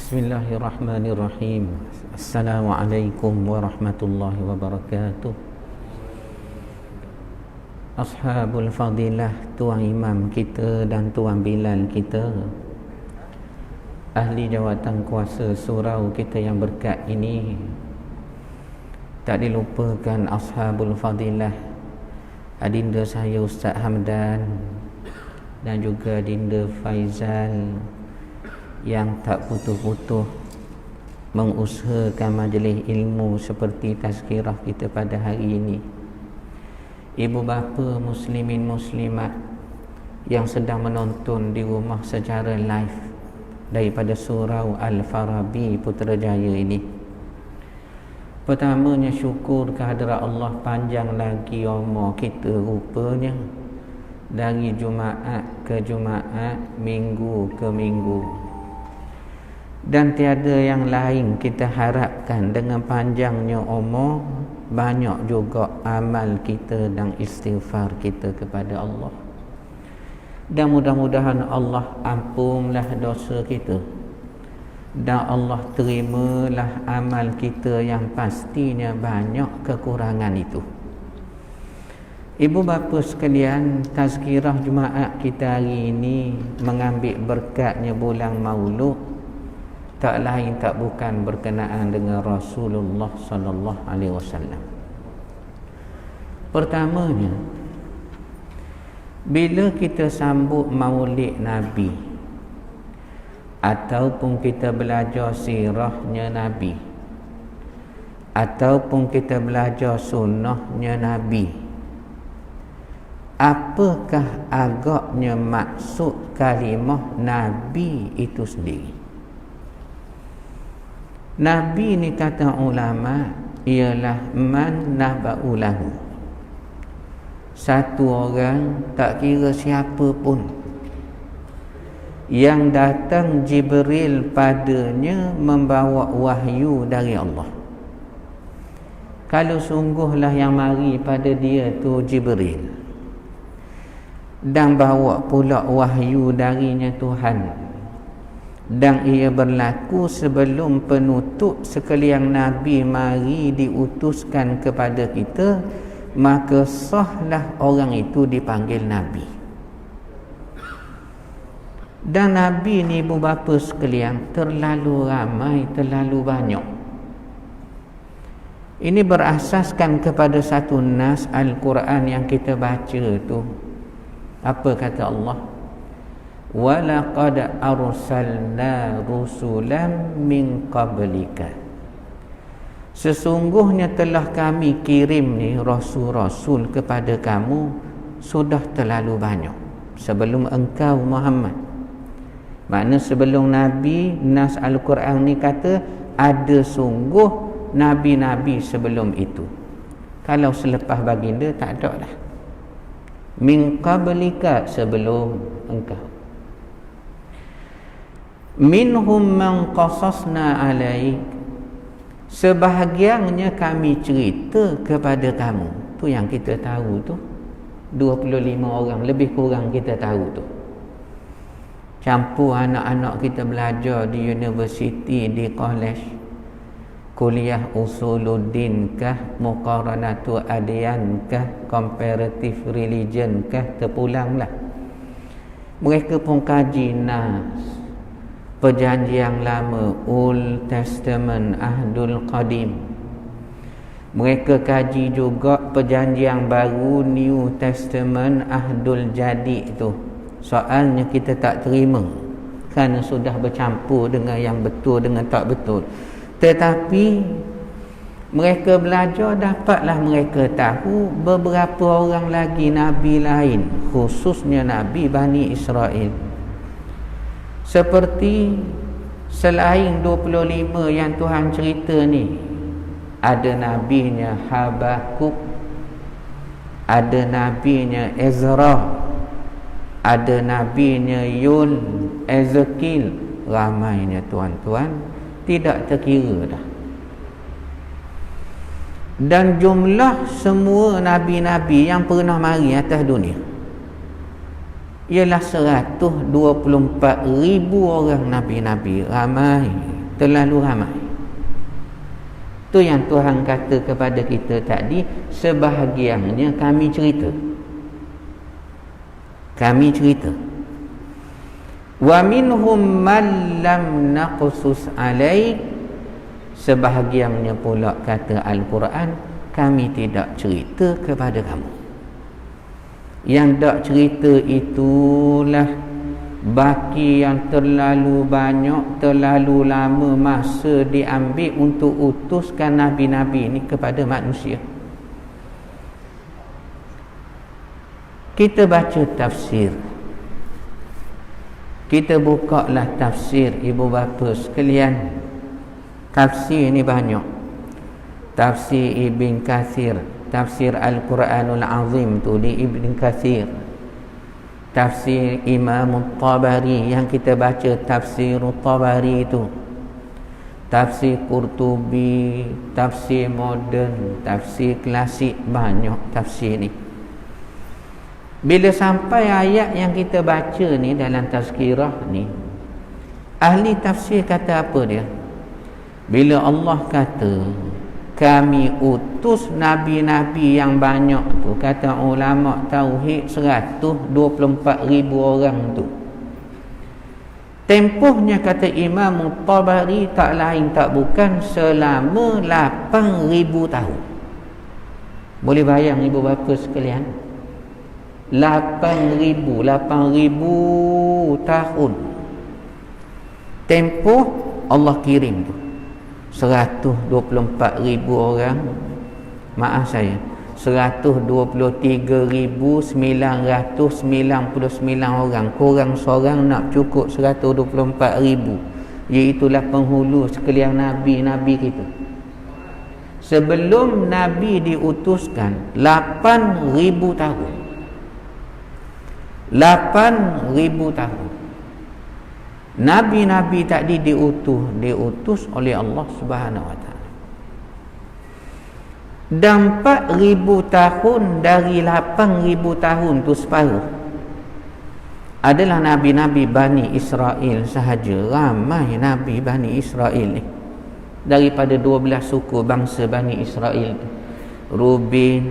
Bismillahirrahmanirrahim. Assalamualaikum warahmatullahi wabarakatuh. Ashabul fadilah, tuan imam kita dan tuan bilal kita, ahli jawatan kuasa surau kita yang berkat ini, tak dilupakan ashabul fadilah, adinda saya Ustaz Hamdan dan juga adinda Faizal yang tak putus-putus mengusahakan majlis ilmu seperti tazkirah kita pada hari ini. Ibu bapa muslimin muslimat yang sedang menonton di rumah secara live daripada surau Al-Farabi Putrajaya ini. Pertamanya syukur kehadrat Allah, panjang lagi umur kita rupanya, dari Jumaat ke Jumaat, minggu ke minggu. Dan tiada yang lain kita harapkan dengan panjangnya umur, banyak juga amal kita dan istighfar kita kepada Allah. Dan mudah-mudahan Allah ampunlah dosa kita, dan Allah terimalah amal kita yang pastinya banyak kekurangan itu. Ibu bapa sekalian, tazkirah Jumaat kita hari ini mengambil berkatnya bulan Maulud, tak lain tak bukan berkenaan dengan Rasulullah sallallahu alaihi wasallam. Pertamanya, bila kita sambut Maulid Nabi ataupun kita belajar sirahnya Nabi ataupun kita belajar sunnahnya Nabi, apakah agaknya maksud kalimah Nabi itu sendiri? Nabi ni kata ulama ialah man naba'ulahu, satu orang, tak kira siapa pun, yang datang Jibril padanya membawa wahyu dari Allah. Kalau sungguhlah yang mari pada dia tu Jibril dan bawa pula wahyu darinya Tuhan, dan ia berlaku sebelum penutup sekalian Nabi mari diutuskan kepada kita, maka sahlah orang itu dipanggil Nabi. Dan Nabi ni ibu bapa sekalian terlalu ramai, terlalu banyak. Ini berasaskan kepada satu nas Al-Quran yang kita baca tu. Apa kata Allah? وَلَقَدْ أَرْسَلْنَا رُسُلًا مِنْ قَبْلِكَ, sesungguhnya telah kami kirim ni rasul-rasul kepada kamu sudah terlalu banyak sebelum engkau Muhammad. Makna sebelum Nabi, nas Al-Quran ni kata ada sungguh Nabi-Nabi sebelum itu. Kalau selepas baginda tak ada lah. Min qablika, sebelum engkau. Minhum man qasasna alaik, sebahagiannya kami cerita kepada kamu. Tu yang kita tahu tu, 25 orang lebih kurang kita tahu tu. Campur anak-anak kita belajar di universiti, di college, kuliah usuluddin kah, muqaranatu adyan kah, comparative religion kah, terpulanglah. Mereka pun kaji nas, Perjanjian Lama, Old Testament, Ahdul Qadim. Mereka kaji juga Perjanjian Baru, New Testament, Ahdul Jadid tu. Soalnya kita tak terima kerana sudah bercampur dengan yang betul dengan tak betul. Tetapi mereka belajar, dapatlah mereka tahu beberapa orang lagi Nabi lain, khususnya Nabi Bani Israel. Seperti selain 25 yang Tuhan cerita ni, ada nabinya Habakuk, ada nabinya Ezra, ada nabinya Yul, Ezekiel, ramainya tuan-tuan, tidak terkira dah. Dan jumlah semua nabi-nabi yang pernah mari atas dunia, ialah 124,000 orang Nabi-Nabi. Ramai, terlalu ramai. Tu yang Tuhan kata kepada kita tadi, sebahagiannya kami cerita. Wa minhum man lam naqsus alaik, sebahagiannya pula kata Al-Quran, kami tidak cerita kepada kamu. Yang tak cerita itulah baki yang terlalu banyak, terlalu lama masa diambil untuk utuskan Nabi-Nabi ini kepada manusia. Kita baca tafsir, kita bukalah tafsir ibu bapa sekalian. Tafsir ni banyak. Tafsir Ibn Kathir, tafsir Al-Quranul Azim tu di Ibn Kathir. Tafsir Imam Tabari yang kita baca, tafsir Tabari itu. Tafsir Qurtubi, tafsir moden, tafsir klasik, banyak tafsir ni. Bila sampai ayat yang kita baca ni dalam tazkirah ni, ahli tafsir kata apa dia? Bila Allah kata kami utus Nabi-Nabi yang banyak tu, kata ulama tauhid 124,000 orang tu, tempohnya kata Imam Tabari tak lain tak bukan selama 8,000 tahun. Boleh bayang ibu bapa sekalian, 8,000 tahun tempoh Allah kirim tu. 124,000 orang, maaf saya, 123,999 orang. Korang seorang nak cukup 124,000, iaitulah penghulu sekalian Nabi-Nabi kita. Sebelum Nabi diutuskan 8,000 tahun. 8,000 tahun Nabi-Nabi tadi diutus oleh Allah Subhanahu Wa Taala. Dan 4,000 tahun dari 8,000 tahun tu separuh adalah Nabi-Nabi Bani Israel sahaja. Ramai Nabi Bani Israel ni, daripada 12 suku bangsa Bani Israel tu, Rubin,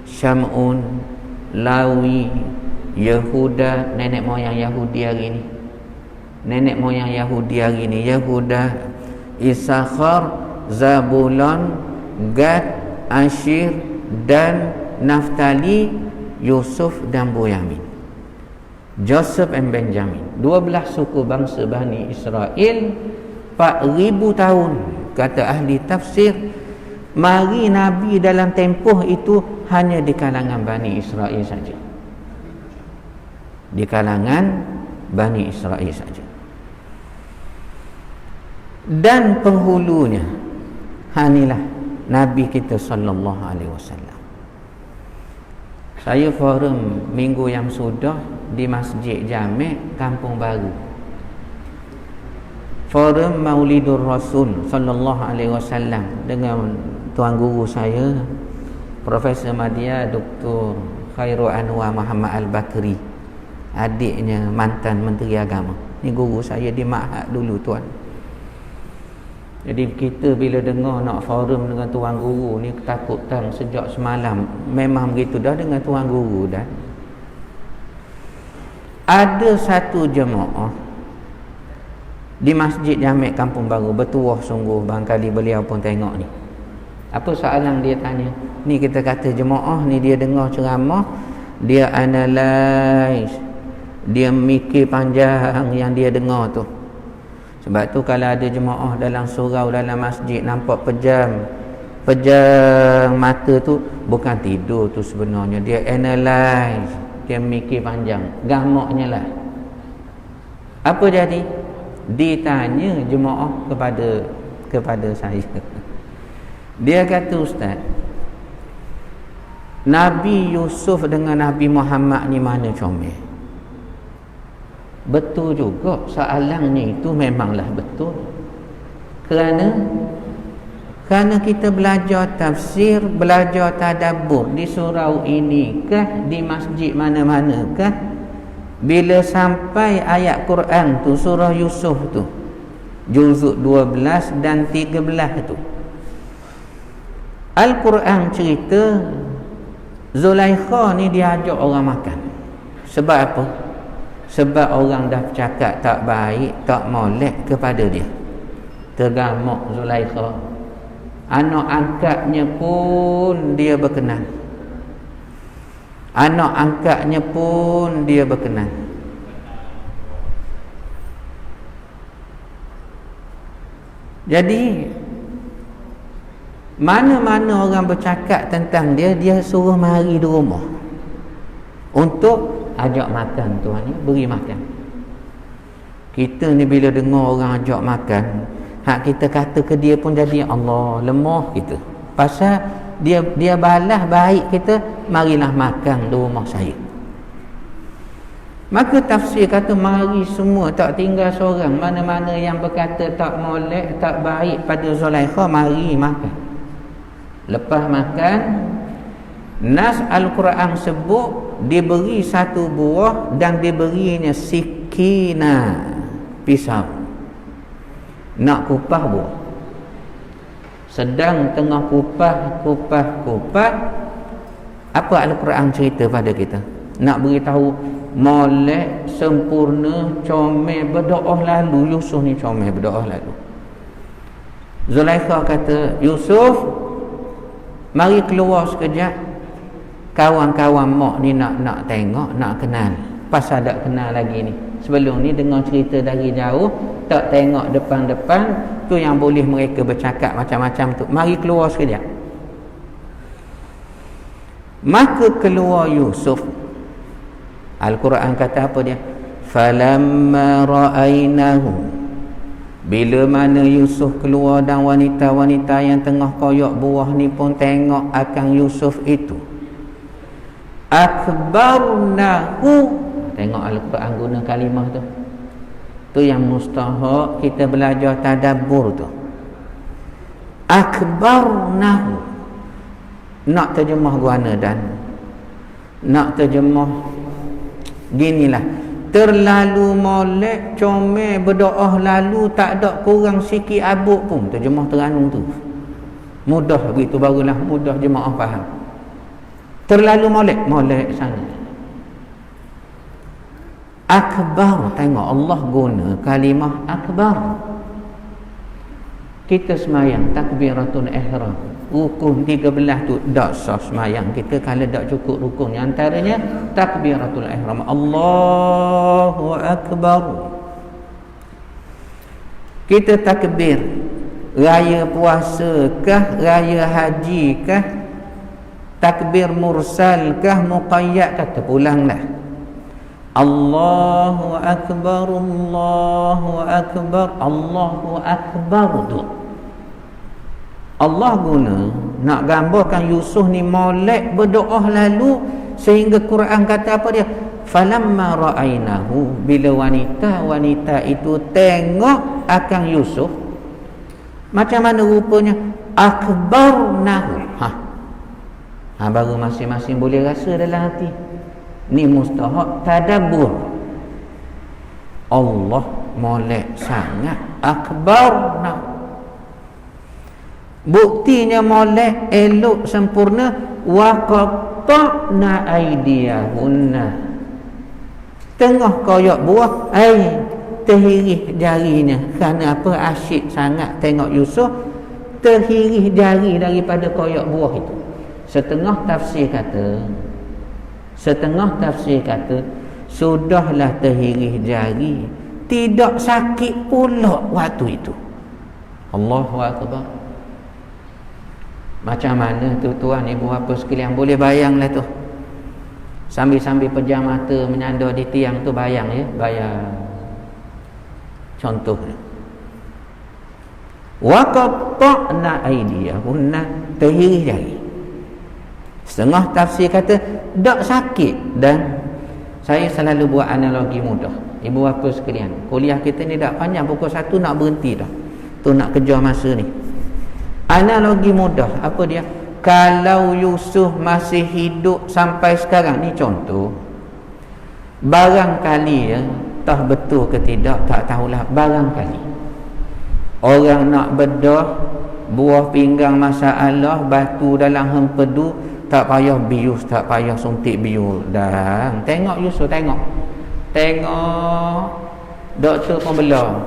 Syamun, Lawi, Yehuda, nenek moyang Yahudi hari ni. Nenek moyang Yahudi hari ni, Yehuda, Isakhar, Zabulon, Gad, Ashir dan Naftali, Yusuf dan Bunyamin, Joseph dan Benjamin. 12 suku bangsa Bani Israel. 4,000 tahun kata ahli tafsir. Mari Nabi dalam tempoh itu hanya di kalangan Bani Israel saja. Di kalangan Bani Israel saja. Dan penghulunya hanilah Nabi kita sallallahu alaihi wasallam. Saya forum minggu yang sudah di Masjid Jami' Kampung Baru. Forum Maulidur Rasul sallallahu alaihi wasallam dengan tuan guru saya, Profesor Madya Dr. Khairul Anwar Muhammad Al-Bakri, adiknya mantan Menteri Agama. Ni guru saya di Ma'had dulu tuan. Jadi kita bila dengar nak forum dengan tuan guru ni ketakutan sejak semalam. Memang begitu dah dengan tuan guru dah. Ada satu jemaah di Masjid Jami' Kampung Baru, bertuah sungguh, barangkali beliau pun tengok ni. Apa soalan dia tanya? Ni kita kata jemaah ni dia dengar ceramah, dia analyse, dia mikir panjang yang dia dengar tu. Sebab tu kalau ada jemaah dalam surau dalam masjid nampak pejam mata tu, bukan tidur tu sebenarnya, dia analyse, dia mikir panjang, gamaknya lah. Apa jadi? Ditanya jemaah kepada saya. Dia kata, Ustaz, Nabi Yusuf dengan Nabi Muhammad ni mana comel? Betul juga soalannya itu, memanglah betul. Kerana kita belajar tafsir, belajar tadabbur di surau ini kah, di masjid mana-mana kah, Bila sampai ayat Quran tu, surah Yusuf tu, juzuk 12 dan 13 tu, Al-Quran cerita Zulaikha ni diajak orang makan. Sebab apa? Sebab orang dah cakap tak baik, tak molek kepada dia. Tergamuk Zulaikha. Anak angkatnya pun dia berkenan. Anak angkatnya pun dia berkenan. Jadi mana-mana orang bercakap tentang dia, dia suruh mari di rumah untuk ajak makan. Tuan ni beri makan. Kita ni bila dengar orang ajak makan, hak kita kata ke dia pun jadi Allah, lemah kita. Pasal dia balas baik kita, marilah makan di rumah saya. Maka tafsir kata mari semua, tak tinggal seorang. Mana-mana yang berkata tak molek, tak baik pada Zulaikha, mari makan. Lepas makan, nas Al-Quran sebut diberi satu buah dan diberinya sikina, pisau, nak kupah buah. Sedang tengah kupah, apa Al-Quran cerita pada kita? Nak beritahu molek, sempurna, comel, berdoa lalu. Yusuf ni comel, berdoa lalu. Zulaikha kata, Yusuf, mari keluar sekejap. Kawan-kawan mak ni nak tengok, nak kenal. Pasal tak kenal lagi ni. Sebelum ni dengar cerita dari jauh, tak tengok depan-depan, tu yang boleh mereka bercakap macam-macam tu. Mari keluar sekejap. Maka keluar Yusuf. Al-Quran kata apa dia? Falamma ra'ainahu, bila mana Yusuf keluar dan wanita-wanita yang tengah koyok buah ni pun tengok akan Yusuf itu, akbarnahu. Tengok Al-Quran guna kalimah tu. Tu yang mustahak kita belajar tadabbur tu. Akbarnahu. Nak terjemah guana dan nak terjemah ginilah, terlalu molek, comel, berdoa lalu, tak ada kurang sikit abuk pun. Terjemah teranung tu mudah begitu, barulah mudah jemaah faham. Terlalu molek sangat. Akbar, tengok Allah guna kalimah akbar. Kita semayang takbiratul ihram, rukun 13 tu tak sah semayang kita kalau tak cukup rukun. Antaranya takbiratul ihram, Allahu akbar. Kita takbir raya puasa kah, raya haji kah, takbir mursal kah, muqayyad kah, terpulanglah Allahu akbar, Allahu akbar, Allahu akbar tu. Allah guna nak gambarkan Yusuf ni molek, berdoa lalu, sehingga Quran kata apa dia? Falamma ra'ainahu, bila wanita-wanita itu tengok akan Yusuf, macam mana rupanya? Akbarnahu. Baru masing-masing boleh rasa dalam hati. Ni mustahak tadabbur. Allah molek sangat, akbarnahu. Buktinya molek, elok, sempurna. Wa qatta'na aydiyahunna, tengah koyak buah, terhirih jarinya. Kerana apa? Asyik sangat tengok Yusuf, terhirih jari daripada koyak buah itu. Setengah tafsir kata sudahlah terhirih jari, tidak sakit pula waktu itu. Allahu akbar. Macam mana tu tuan ibu apa sekalian, boleh bayanglah tu. Sambil-sambil pejam mata menyandar di tiang tu, bayang ya, bayang. Contohnya, wa qatta'na aydiyahunna, terhirih jari. Setengah tafsir kata tak sakit. Dan saya selalu buat analogi mudah. Ibu bapa sekalian, kuliah kita ni dah panjang, pukul 1 nak berhenti dah. Tu nak kejar masa ni. Analogi mudah, apa dia? Kalau Yusuf masih hidup sampai sekarang, ni contoh. Barangkali ya, tah betul ke tidak tak tahulah, barangkali orang nak bedah buah pinggang masalah, batu dalam hempedu, tak payah bius, tak payah suntik bius dah. Tengok Yusuf, tengok doktor pembela,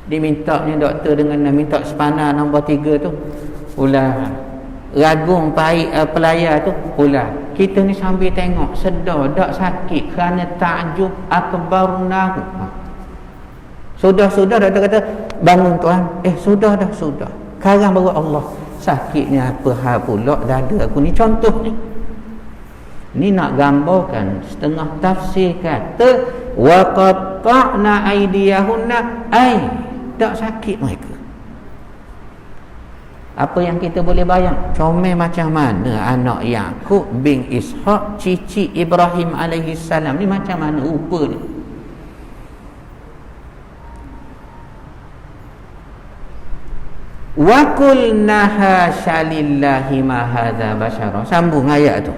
dimintanya doktor dengan minta sepanar nombor 3 tu ulah ragung pelayar tu ulah. Kita ni sambil tengok sedar tak sakit kerana takjub akbarnahu. Sudah doktor kata bangun tuan, sudah dah, sudah sekarang baru Allah, sakitnya apa hal pula dada aku ni. Contoh ni nak gambarkan setengah tafsir kata wa qatta'na aydiyahunna, tak sakit mereka. Apa yang kita boleh bayang, comel macam mana anak Yaqub bin Ishaq cici Ibrahim alaihi salam ni, macam mana rupa ni. Wa qulna hasya lillahi ma hadza basyara. Sambung ayat tu.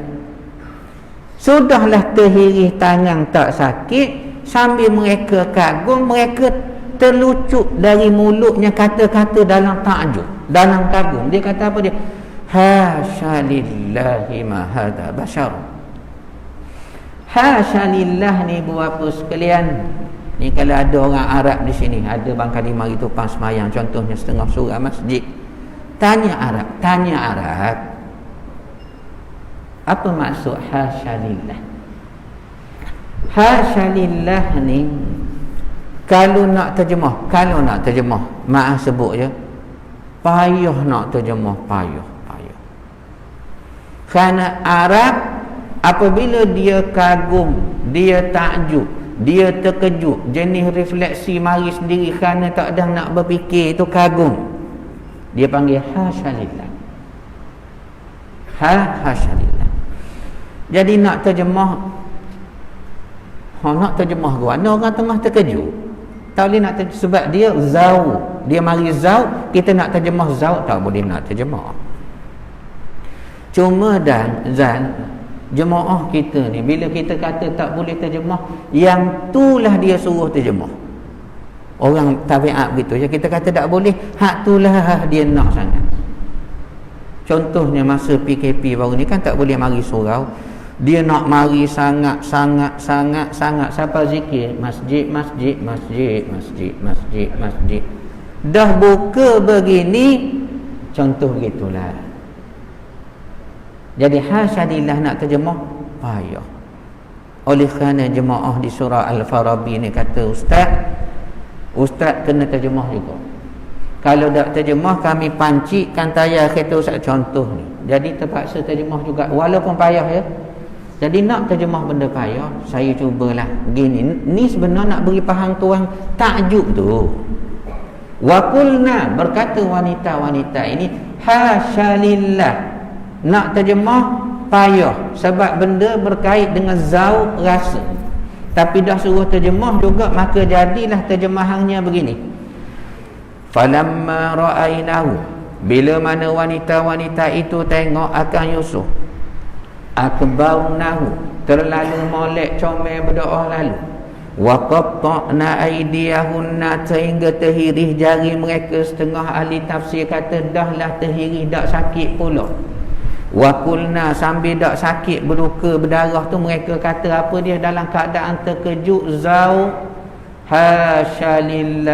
Sudahlah terhirih tangan tak sakit, sambil mereka kagum, mereka terlucut dari mulutnya kata-kata dalam takjub, dalam kagum. Dia kata apa dia? Hasya lillahi ma hadza basyara. Hasya lillah ni buat apa sekalian? Ni kalau ada orang Arab di sini, ada bangkali mari tupang semayang, contohnya setengah surah masjid, tanya Arab apa maksud hasya lillah. Hasya lillah ni kalau nak terjemah maaf sebut je, payah nak terjemah, payah. Kerana Arab apabila dia kagum, dia takjub, dia terkejut, jenis refleksi mari sendiri kerana tak ada nak berfikir, itu kagum, dia panggil hasya lillah. Hasya lillah. Jadi nak terjemah gua, ada orang tengah terkejut, tak boleh nak sebab dia zau, dia mari zau, kita nak terjemah zau, tak boleh nak terjemah. Cuma jemaah kita ni, bila kita kata tak boleh terjemah, yang itulah dia suruh terjemah. Orang tabiat begitu je, kita kata tak boleh, hak itulah dia nak sangat. Contohnya masa PKP baru ni kan tak boleh mari surau, dia nak mari sangat. Siapa zikir masjid. Dah buka begini, contoh gitulah. Jadi hasyadillah nak terjemah payah. Oleh kerana jemaah di surah Al-Farabi ni kata Ustaz kena terjemah juga. Kalau tak terjemah kami pancitkan tayar kereta Ustaz, contoh ni. Jadi terpaksa terjemah juga walaupun payah ya. Jadi nak terjemah benda payah, saya cubalah gini. Ni sebenarnya nak beri faham tuan takjub tu. Wa qulna, berkata wanita-wanita ini, hasyalillah. Nak terjemah payah sebab benda berkait dengan zauq rasa. Tapi dah suruh terjemah juga, maka jadilah terjemahannya begini. Falamma ra'ainahu, bila mana wanita-wanita itu tengok akan Yusuf, akbarnahu, terlalu molek comel berdoa lalu, wa qatta'na aydiyahunna, sehingga terhirih jari mereka. Setengah ahli tafsir kata dahlah terhirih, dak sakit pula. Wa qulna, sambil dak sakit berluka berdarah tu, mereka kata apa dia, dalam keadaan terkejut, zau hasyalillah.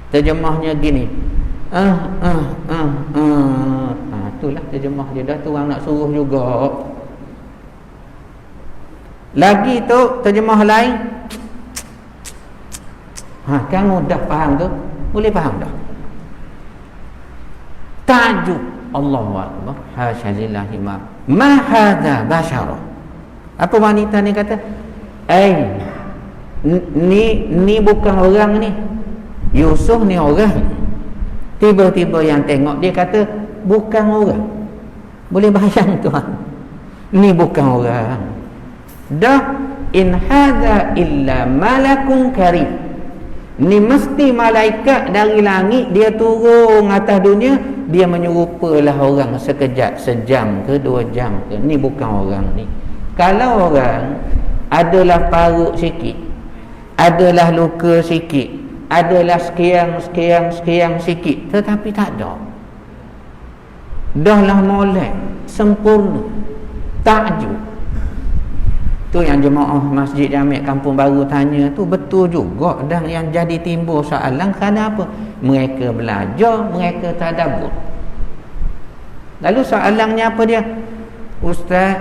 Terjemahnya gini, itulah terjemah dia. Dah tu orang nak suruh juga. Lagi tu terjemah lain, kamu dah faham tu, boleh faham dah. Tajuk Allahu akbar, hasyalillahi ma hadza basyara. Apa wanita ni kata? Ni bukan orang ni. Yusuf ni orang. Tiba-tiba yang tengok dia kata bukan orang. Boleh bayang tuan, ni bukan orang. Dah, in hadza illa malakun karim. Ni mesti malaikat dari langit, dia turun atas dunia, dia menyerupalah orang sekejap, sejam ke 2 jam ke. Ni bukan orang ni. Kalau orang adalah paruk sikit, adalah luka sikit, adalah sekian sikit, tetapi tak ada, dah lah molek sempurna, takjub. Tu yang jemaah Masjid Jami' Kampung Baru tanya tu betul juga. Dan yang jadi timbul soalan kerana apa? Mereka belajar, mereka tadabbur. Lalu soalannya apa dia? Ustaz,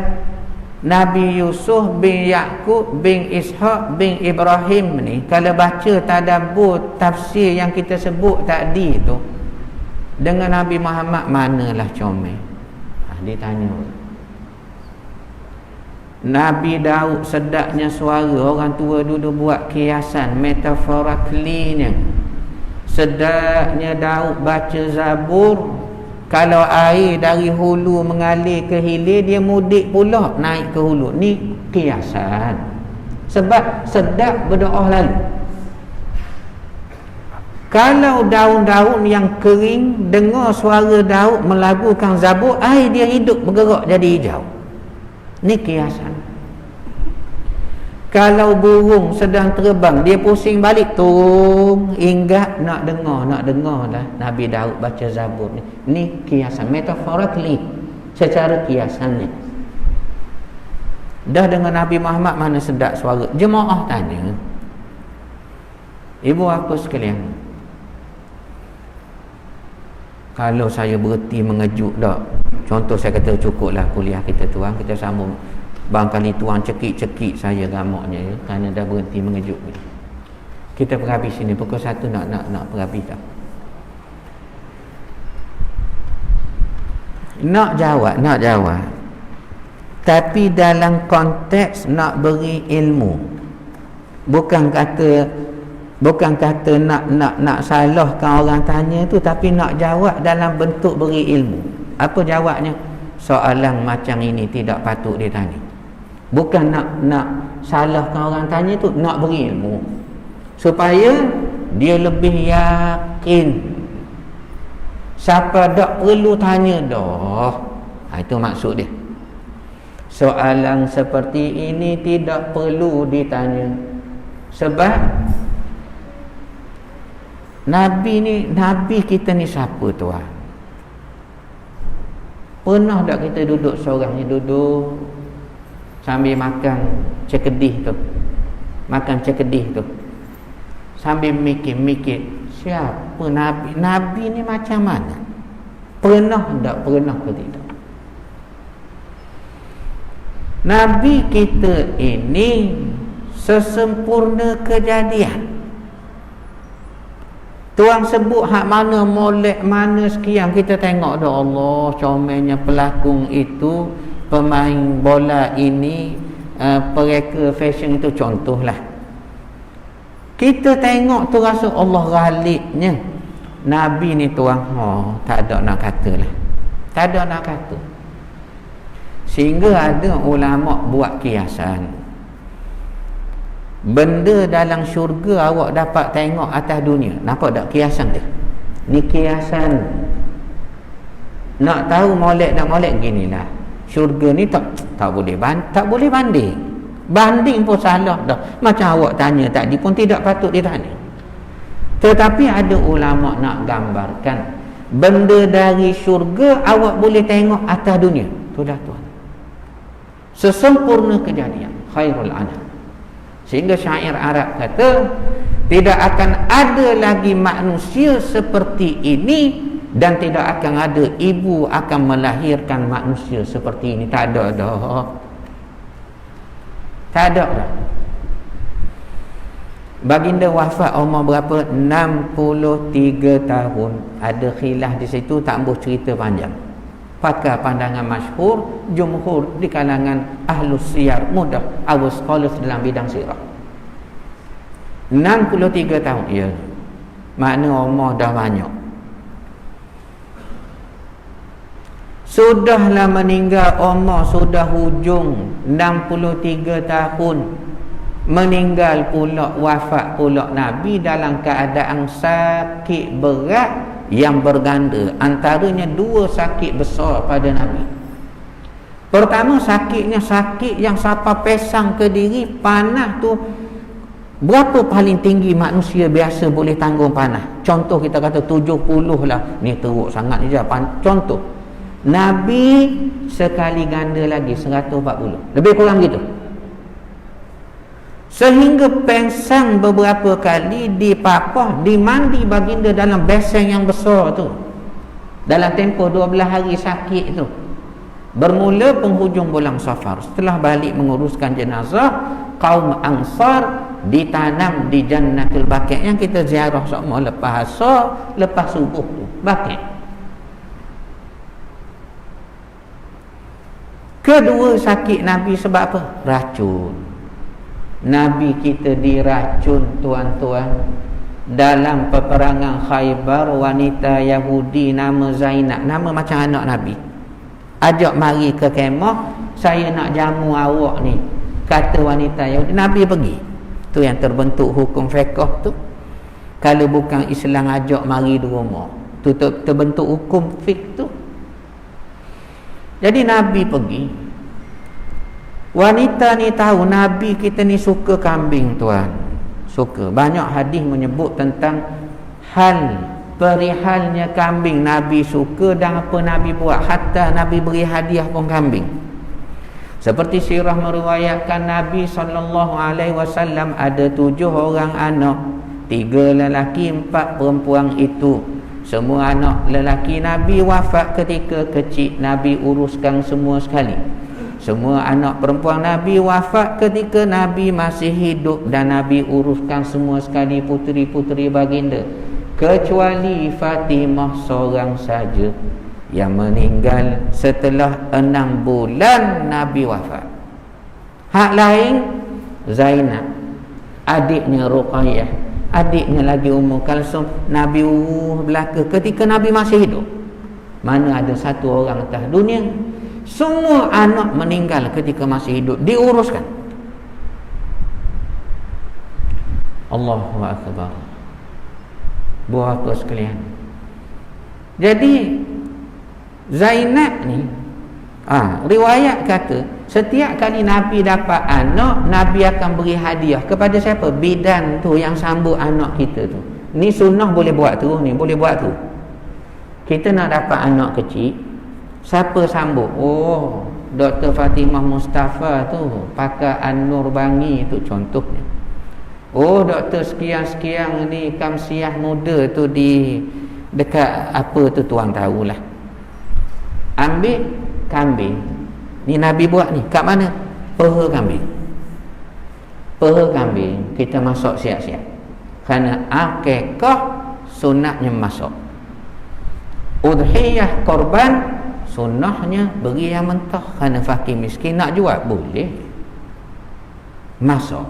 Nabi Yusuf bin Yaqub bin Ishaq bin Ibrahim ni, kalau baca tadabbur tafsir yang kita sebut tadi tu, dengan Nabi Muhammad manalah comel? Dia tanya. Nabi Daud sedapnya suara, orang tua dulu buat kiasan metaphorically-nya. Sedapnya Daud baca Zabur, kalau air dari hulu mengalir ke hilir, dia mudik pula naik ke hulu. Ni kiasan. Sebab sedap berdoa lalu. Kalau daun-daun yang kering dengar suara Daud melagukan Zabur, air dia hidup bergerak jadi hijau. Ni kiasan. Kalau burung sedang terbang, dia pusing balik, turun, ingat nak dengar dah Nabi Daud baca Zabur ni. Ni kiasan, metaphorically, secara kiasan ni. Dah dengan Nabi Muhammad mana sedap suara. Jemaah tanya, ibu apa sekalian, kalau saya berhenti mengejut tak? Contoh saya kata cukuplah kuliah kita tuan, kita sambung. Barangkali tuan cekik-cekik saya ramaknya ya, kerana dah berhenti mengejut. Kita perhabis sini pukul 1 nak perhabis tak? Nak jawab. Tapi dalam konteks nak beri ilmu. Bukan kata nak salahkan orang tanya tu, tapi nak jawab dalam bentuk beri ilmu. Apa jawabnya? Soalan macam ini tidak patut ditanya. Bukan nak salahkan orang tanya tu, nak beri ilmu supaya dia lebih yakin. Siapa tak perlu tanya dah. Itu maksud dia. Soalan seperti ini tidak perlu ditanya. Sebab Nabi kita ni siapa tuan? Pernah tak kita duduk seorang ni, duduk sambil makan cekedih tu, sambil mikir siapa Nabi ni macam mana? Pernah ke tidak? Nabi kita ini sesempurna kejadian. Tuang sebut hak mana, molek mana sekian, kita tengok dah, Allah comelnya pelakon itu, pemain bola ini, pereka fashion itu, contohlah. Kita tengok tu rasa Allah ghalibnya. Nabi ni tuan, tak ada nak kata lah. Tak ada nak kata. Sehingga ada ulama buat kiasan. Benda dalam syurga awak dapat tengok atas dunia. Nampak tak kiasan dia? Ni kiasan. Nak tahu molek tak molek, ginilah. Syurga ni tak boleh banding. Banding pun salah dah. Macam awak tanya tadi pun tidak patut ditanya. Tetapi ada ulama nak gambarkan benda dari syurga awak boleh tengok atas dunia. Tu dah tuan. Sesempurna kejadian, khairul anam. Sehingga syair Arab kata, tidak akan ada lagi manusia seperti ini, dan tidak akan ada ibu akan melahirkan manusia seperti ini. Tak ada dah. Baginda wafat umur berapa? 63 tahun. Ada khilaf di situ, tak boleh cerita panjang. Pakar pandangan masyhur, jumhur di kalangan ahlus siyar, mudah awal scholars dalam bidang sirah. 63 tahun, ya. Makna umur dah banyak. Sudahlah meninggal umur, sudah hujung 63 tahun. Meninggal pula, wafat pula Nabi dalam keadaan sakit berat yang berganda. Antaranya 2 sakit besar pada Nabi. Pertama, sakitnya sakit yang siapa pesang ke diri. Panah tu berapa paling tinggi manusia biasa boleh tanggung panah? Contoh kita kata 70 lah. Ni teruk sangat ni je. Contoh, Nabi sekali ganda lagi 140. Lebih kurang gitu. Sehingga pengsang beberapa kali dipapah, dimandi baginda dalam besen yang besar tu. Dalam tempoh 12 hari sakit tu. Bermula penghujung bulan Safar. Setelah balik menguruskan jenazah, kaum Ansar ditanam di Jannatul Baqi' yang kita ziarah semua lepas asar, lepas subuh tu. Baqi'. Kedua sakit Nabi sebab apa? Racun. Nabi kita diracun, tuan-tuan. Dalam peperangan Khaybar, wanita Yahudi nama Zainab, nama macam anak Nabi, ajak mari ke kemah, saya nak jamu awak ni. Kata wanita Yahudi, Nabi pergi. Tu yang terbentuk hukum fiqh tu. Kalau bukan Islam ajak mari di rumah, tu terbentuk hukum fiqh tu. Jadi Nabi pergi. Wanita ni tahu Nabi kita ni suka kambing, tuan. Suka. Banyak hadis menyebut tentang hal perihalnya kambing. Nabi suka dan apa Nabi buat. Hatta Nabi beri hadiah pun kambing. Seperti sirah meriwayatkan Nabi SAW ada 7 orang anak, 3 lelaki 4 perempuan itu. Semua anak lelaki Nabi wafat ketika kecil. Nabi uruskan semua sekali. Semua anak perempuan Nabi wafat ketika Nabi masih hidup, dan Nabi uruskan semua sekali puteri-puteri baginda, kecuali Fatimah seorang saja yang meninggal setelah 6 bulan Nabi wafat. Hak lain Zainab, adiknya Ruqayyah, adiknya lagi Ummu Kalsum. Nabi belaka ketika Nabi masih hidup. Mana ada satu orang atas dunia. Semua anak meninggal ketika masih hidup, diuruskan. Allahu Akbar. Buat apa sekalian. Jadi Zainab ni, riwayat kata setiap kali Nabi dapat anak, Nabi akan beri hadiah kepada siapa? Bidan tu yang sambut anak kita tu. Ni sunnah boleh buat tu, ni boleh buat tu. Kita nak dapat anak kecil, siapa sambut? Oh, Dr. Fatimah Mustafa tu, pakar An-Nur Bangi tu contohnya. Oh, Dr. sekian-sekian ni Kamsiah muda tu di dekat apa tu, tuan tahulah. Ambil kambing. Ni Nabi buat ni. Kat mana? Peha kambing. Peha kambing kita masak siap-siap. Kerana akikah sunatnya masak. Udhiyah korban sunnahnya beri yang mentah. Kerana fakir miskin nak jual boleh masak.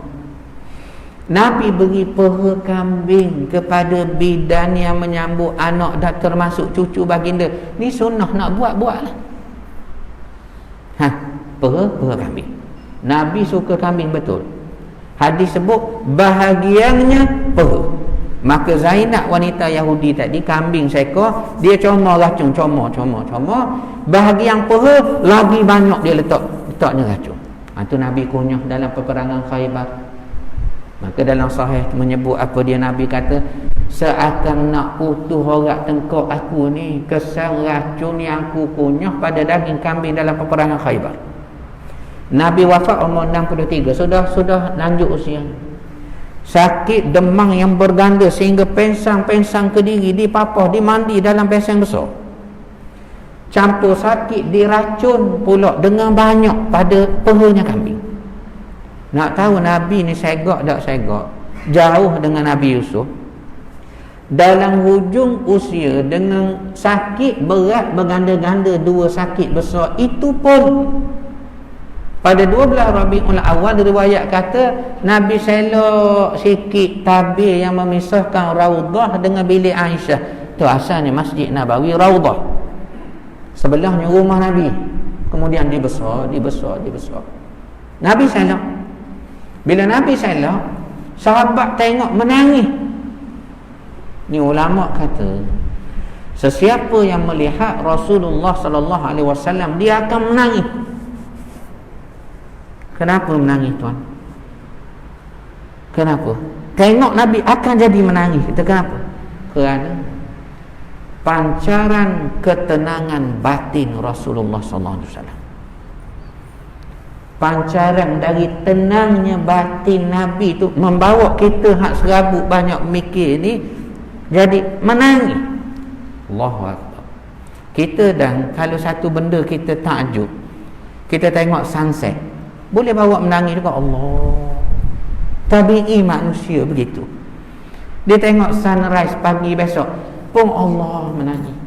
Nabi beri peha kambing kepada bidan yang menyambut anak dan termasuk cucu baginda. Ni sunnah, nak buat-buatlah. Peha kambing. Nabi suka kambing betul. Hadis sebut bahagiannya peha. Maka Zainab wanita Yahudi tadi, kambing seekor, dia comor racun, comor. Bahagian peha lagi banyak dia letaknya racun. Itu Nabi kunyah dalam peperangan Khaybar. Maka dalam sahih menyebut apa dia, Nabi kata, seakan nak putus horak tengkok aku ni kesan racun yang aku kunyah pada daging kambing dalam peperangan Khaybar. Nabi wafat umur 63, sudah lanjut usia. Sakit demam yang berganda sehingga pensang ke diri, dipapah, dimandi dalam pesen besar. Campur sakit diracun pula dengan banyak pada pehanya kambing. Nak tahu Nabi ni segak tak segak? Jauh dengan Nabi Yusuf. Dalam hujung usia dengan sakit berat berganda-ganda, 2 sakit besar itu pun pada 12 Rabiul Awal riwayat kata Nabi selok sikit tabir yang memisahkan Raudah dengan bilik Aisyah. Tu asalnya Masjid Nabawi Raudah. Sebelahnya rumah Nabi. Kemudian dibesar. Nabi selok. Bila Nabi selok, sahabat tengok menangis. Ni ulama kata, sesiapa yang melihat Rasulullah sallallahu alaihi wasallam dia akan menangis. Kenapa menangis tuan? Kenapa? Tengok Nabi akan jadi menangis. Kita kenapa? Kerana pancaran ketenangan batin Rasulullah SAW. Pancaran dari tenangnya batin Nabi tu membawa kita hak serabut banyak mikir ni jadi menangis. Allahu Akbar. Kita dan kalau satu benda kita takjub, kita tengok sunset, boleh bawa menangis juga. Allah, tabi'i manusia begitu. Dia tengok sunrise pagi besok pun Allah menangis.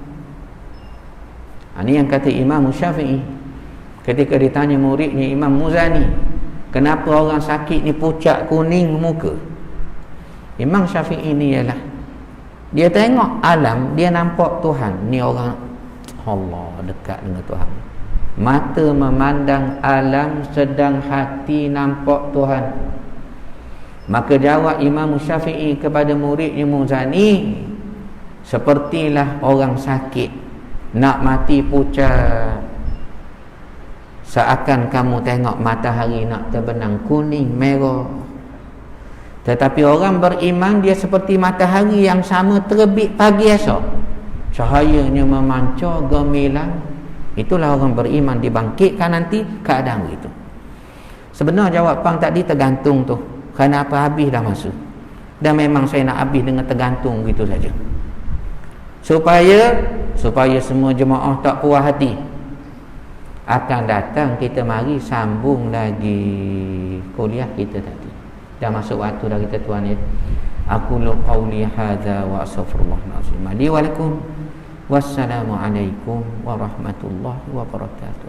Ini yang kata Imam Syafi'i ketika ditanya muridnya Imam Muzani, kenapa orang sakit ni pucat kuning muka? Imam Syafi'i ni ialah dia tengok alam, dia nampak Tuhan. Ni orang Allah dekat dengan Tuhan. Mata memandang alam, sedang hati nampak Tuhan. Maka jawab Imam Syafi'i kepada muridnya Muzani, sepertilah orang sakit nak mati pucat, seakan kamu tengok matahari nak terbenam kuning merah. Tetapi orang beriman dia seperti matahari yang sama terbit pagi esok, cahayanya memancar gemilang. Itulah orang beriman dibangkitkan nanti keadaan begitu. Sebenarnya jawapan tadi tergantung tu, kerana apa habis dah masa. Dan memang saya nak habis dengan tergantung gitu saja. Supaya semua jemaah tak puas hati. Akan datang kita mari sambung lagi kuliah kita tadi. Dah masuk waktu dah kita tuan ya. Aku lu qauli hadza wa astaghfirullahalazim. Li wa lakum. Wassalamualaikum warahmatullahi wabarakatuh.